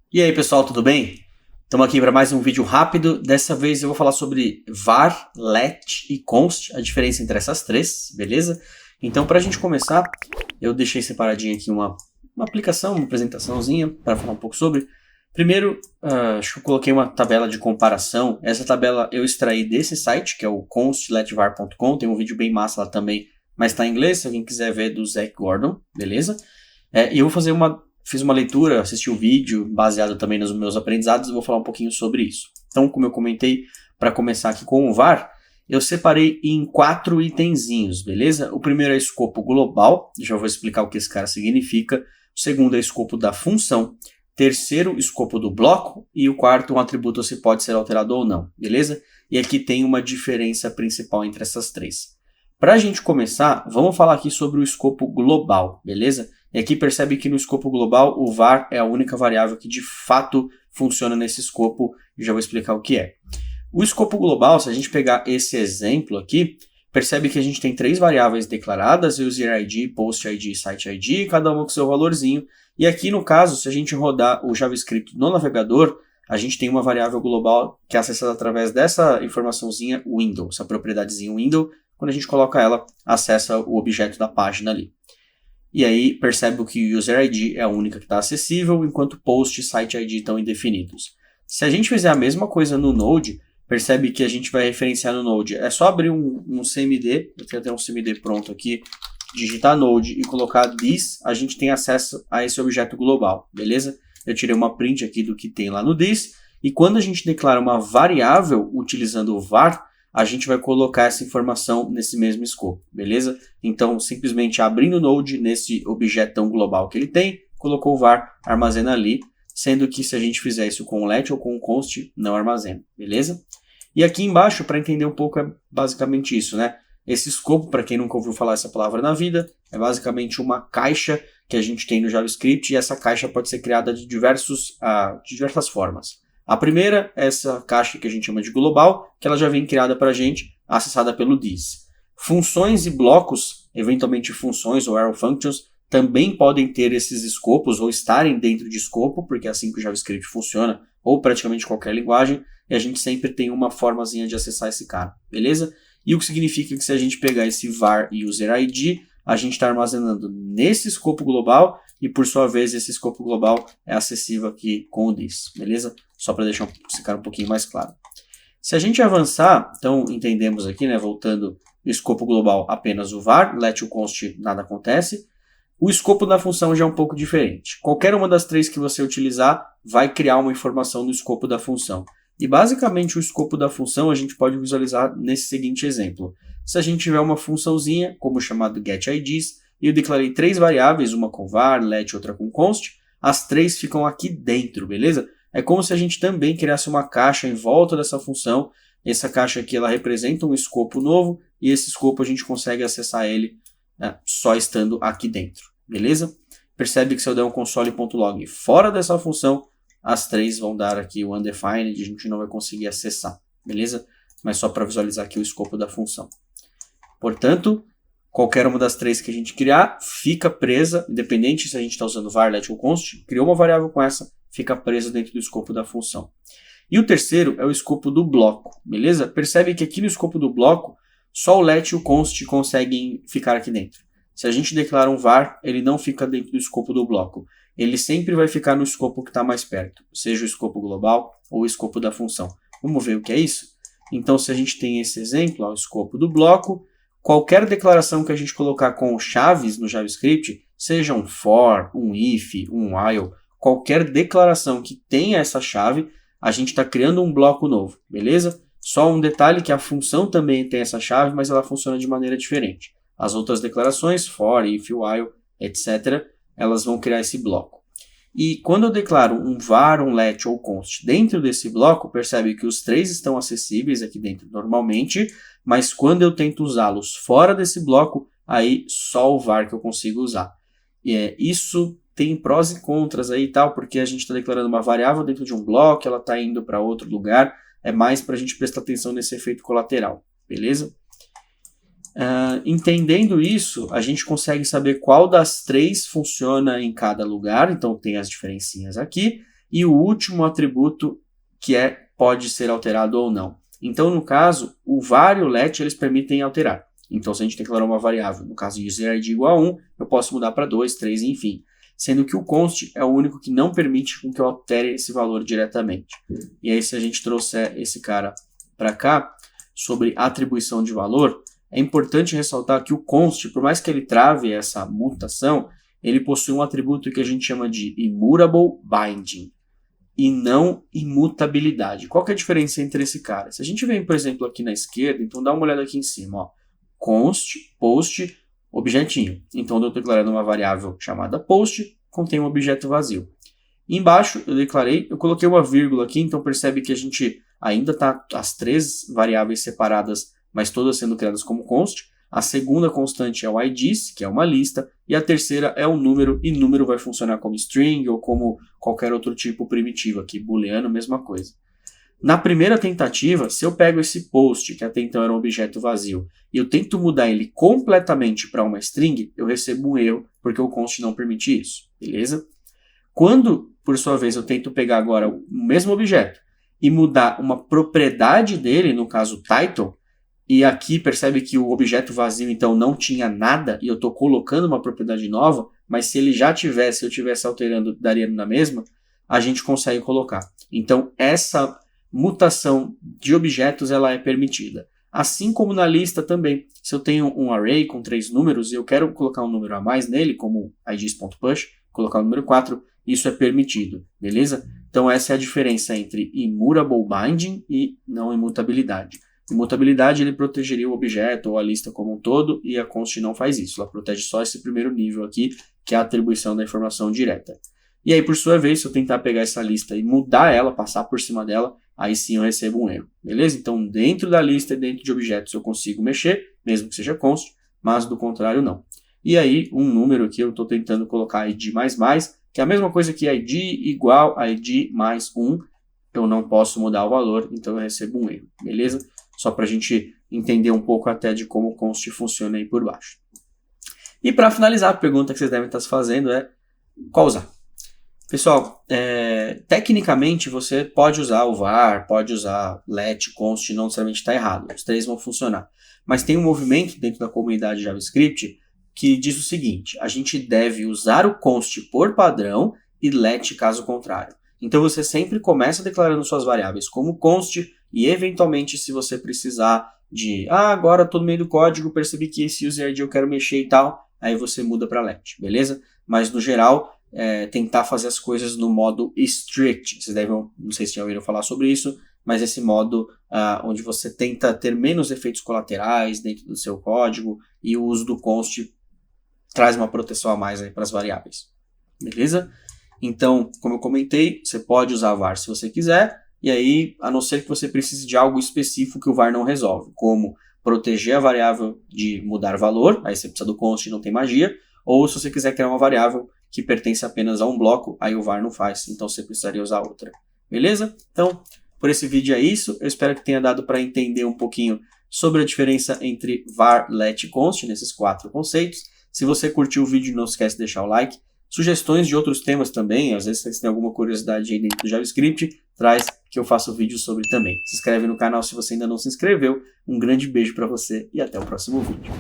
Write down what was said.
E aí pessoal, tudo bem? Estamos aqui para mais um vídeo rápido. Dessa vez eu vou falar sobre var, let e const, a diferença entre essas três, beleza? Então para a gente começar, eu deixei separadinho aqui uma aplicação, uma apresentaçãozinha para falar um pouco sobre. Primeiro, acho que eu coloquei uma tabela de comparação. Essa tabela eu extraí desse site, que é o constletvar.com. Tem um vídeo bem massa lá também, mas está em inglês, se alguém quiser ver, do Zach Gordon, beleza? E eu vou fazer fiz uma leitura, assisti o vídeo, baseado também nos meus aprendizados, e vou falar um pouquinho sobre isso. Então, como eu comentei, para começar aqui com o var, eu separei em 4 itenzinhos, beleza? O primeiro é escopo global, já vou explicar o que esse cara significa. O segundo é escopo da função. Terceiro, escopo do bloco. E o quarto, um atributo se pode ser alterado ou não, beleza? E aqui tem uma diferença principal entre essas três. Para a gente começar, vamos falar aqui sobre o escopo global, beleza? E aqui percebe que no escopo global o var é a única variável que de fato funciona nesse escopo, e já vou explicar o que é. O escopo global, se a gente pegar esse exemplo aqui, percebe que a gente tem 3 variáveis declaradas, user ID, post ID e site ID, cada uma com seu valorzinho. E aqui no caso, se a gente rodar o JavaScript no navegador, a gente tem uma variável global que é acessada através dessa informaçãozinha window, essa propriedadezinha window. Quando a gente coloca ela, acessa o objeto da página ali. E aí percebe que o user ID é a única que está acessível, enquanto post e site ID estão indefinidos. Se a gente fizer a mesma coisa no Node, percebe que a gente vai referenciar no Node. É só abrir um CMD, eu tenho até um CMD pronto aqui, digitar Node e colocar this, a gente tem acesso a esse objeto global, beleza? Eu tirei uma print aqui do que tem lá no this, e quando a gente declara uma variável utilizando o var, a gente vai colocar essa informação nesse mesmo escopo, beleza? Então, simplesmente abrindo o Node nesse objetão global que ele tem, colocou o var, armazena ali, sendo que se a gente fizer isso com o let ou com o const, não armazena, beleza? E aqui embaixo, para entender um pouco, é basicamente isso, né? Esse escopo, para quem nunca ouviu falar essa palavra na vida, é basicamente uma caixa que a gente tem no JavaScript, e essa caixa pode ser criada de diversas formas. A primeira é essa caixa que a gente chama de global, que ela já vem criada para a gente, acessada pelo this. Funções e blocos, eventualmente funções ou arrow functions, também podem ter esses escopos ou estarem dentro de escopo, porque é assim que o JavaScript funciona, ou praticamente qualquer linguagem, e a gente sempre tem uma formazinha de acessar esse cara, beleza? E o que significa que se a gente pegar esse var e user ID, a gente está armazenando nesse escopo global, e por sua vez esse escopo global é acessível aqui com o this, beleza? Só para deixar ficar um pouquinho mais claro. Se a gente avançar, então entendemos aqui, né, voltando o escopo global apenas o var, let o const nada acontece. O escopo da função já é um pouco diferente. Qualquer uma das três que você utilizar vai criar uma informação no escopo da função. E basicamente o escopo da função a gente pode visualizar nesse seguinte exemplo. Se a gente tiver uma funçãozinha, como chamado getIDs, e eu declarei 3 variáveis, uma com var, let e outra com const, as 3 ficam aqui dentro, beleza? É como se a gente também criasse uma caixa em volta dessa função. Essa caixa aqui ela representa um escopo novo, e esse escopo a gente consegue acessar ele, né, só estando aqui dentro, beleza? Percebe que se eu der um console.log fora dessa função, as 3 vão dar aqui o undefined, a gente não vai conseguir acessar, beleza? Mas só para visualizar aqui o escopo da função. Portanto, qualquer uma das 3 que a gente criar fica presa, independente se a gente está usando var, let ou const, criou uma variável com essa, fica presa dentro do escopo da função. E o terceiro é o escopo do bloco, beleza? Percebe que aqui no escopo do bloco, só o let e o const conseguem ficar aqui dentro. Se a gente declara um var, ele não fica dentro do escopo do bloco. Ele sempre vai ficar no escopo que está mais perto, seja o escopo global ou o escopo da função. Vamos ver o que é isso? Então, se a gente tem esse exemplo, ó, o escopo do bloco, qualquer declaração que a gente colocar com chaves no JavaScript, seja um for, um if, um while, qualquer declaração que tenha essa chave, a gente está criando um bloco novo, beleza? Só um detalhe que a função também tem essa chave, mas ela funciona de maneira diferente. As outras declarações, for, if, while, etc., elas vão criar esse bloco. E quando eu declaro um var, um let ou const dentro desse bloco, percebe que os 3 estão acessíveis aqui dentro normalmente, mas quando eu tento usá-los fora desse bloco, aí só o var que eu consigo usar. E isso tem prós e contras aí e tal, porque a gente está declarando uma variável dentro de um bloco, ela está indo para outro lugar, é mais para a gente prestar atenção nesse efeito colateral, beleza? Entendendo isso, a gente consegue saber qual das 3 funciona em cada lugar, então tem as diferencinhas aqui, e o último atributo que pode ser alterado ou não. Então, no caso, o var e o let eles permitem alterar. Então, se a gente declarar uma variável, no caso de userid igual a 1, eu posso mudar para 2, 3, enfim. Sendo que o const é o único que não permite com que eu altere esse valor diretamente. E aí, se a gente trouxer esse cara para cá, sobre atribuição de valor, é importante ressaltar que o const, por mais que ele trave essa mutação, ele possui um atributo que a gente chama de immutable binding e não imutabilidade. Qual que é a diferença entre esse cara? Se a gente vem, por exemplo, aqui na esquerda, então dá uma olhada aqui em cima, ó. Const, post, objetinho. Então, eu estou declarando uma variável chamada post, contém um objeto vazio. Embaixo, eu coloquei uma vírgula aqui, então percebe que a gente ainda está as 3 variáveis separadas, mas todas sendo criadas como const. A segunda constante é o IDs, que é uma lista, e a terceira é um número, e número vai funcionar como string ou como qualquer outro tipo primitivo aqui, booleano, mesma coisa. Na primeira tentativa, se eu pego esse post, que até então era um objeto vazio, e eu tento mudar ele completamente para uma string, eu recebo um erro, porque o const não permite isso, beleza? Quando, por sua vez, eu tento pegar agora o mesmo objeto e mudar uma propriedade dele, no caso title, e aqui percebe que o objeto vazio então não tinha nada e eu estou colocando uma propriedade nova, mas se ele já tivesse, se eu estivesse alterando, daria na mesma, a gente consegue colocar. Então essa mutação de objetos ela é permitida. Assim como na lista também. Se eu tenho um array com 3 números e eu quero colocar um número a mais nele, como ids.push, colocar o número 4, isso é permitido, beleza? Então essa é a diferença entre immutable binding e não imutabilidade. Imutabilidade ele protegeria o objeto ou a lista como um todo e a const não faz isso. Ela protege só esse primeiro nível aqui, que é a atribuição da informação direta. E aí, por sua vez, se eu tentar pegar essa lista e mudar ela, passar por cima dela, aí sim eu recebo um erro, beleza? Então, dentro da lista e dentro de objetos eu consigo mexer, mesmo que seja const, mas do contrário não. E aí, um número aqui, eu estou tentando colocar id++, que é a mesma coisa que id igual a id mais 1, eu não posso mudar o valor, então eu recebo um erro, beleza? Só para a gente entender um pouco até de como o const funciona aí por baixo. E para finalizar, a pergunta que vocês devem estar se fazendo é qual usar? Pessoal, tecnicamente você pode usar o var, pode usar let, const, não necessariamente está errado. Os 3 vão funcionar. Mas tem um movimento dentro da comunidade JavaScript que diz o seguinte, a gente deve usar o const por padrão e let caso contrário. Então você sempre começa declarando suas variáveis como const e eventualmente se você precisar de agora estou no meio do código, percebi que esse userid eu quero mexer e tal, aí você muda para let, beleza? Mas no geral, tentar fazer as coisas no modo strict. Vocês devem, não sei se já ouviram falar sobre isso, mas esse modo onde você tenta ter menos efeitos colaterais dentro do seu código e o uso do const traz uma proteção a mais para as variáveis, beleza? Então, como eu comentei, você pode usar var se você quiser, e aí, a não ser que você precise de algo específico que o var não resolve, como proteger a variável de mudar valor, aí você precisa do const e não tem magia, ou se você quiser criar uma variável que pertence apenas a um bloco, aí o var não faz, então você precisaria usar outra, beleza? Então, por esse vídeo é isso, eu espero que tenha dado para entender um pouquinho sobre a diferença entre var, let e const, nesses 4 conceitos. Se você curtiu o vídeo, não esquece de deixar o like. Sugestões de outros temas também, às vezes você tem alguma curiosidade aí dentro do JavaScript, traz que eu faço vídeo sobre também. Se inscreve no canal se você ainda não se inscreveu. Um grande beijo para você e até o próximo vídeo.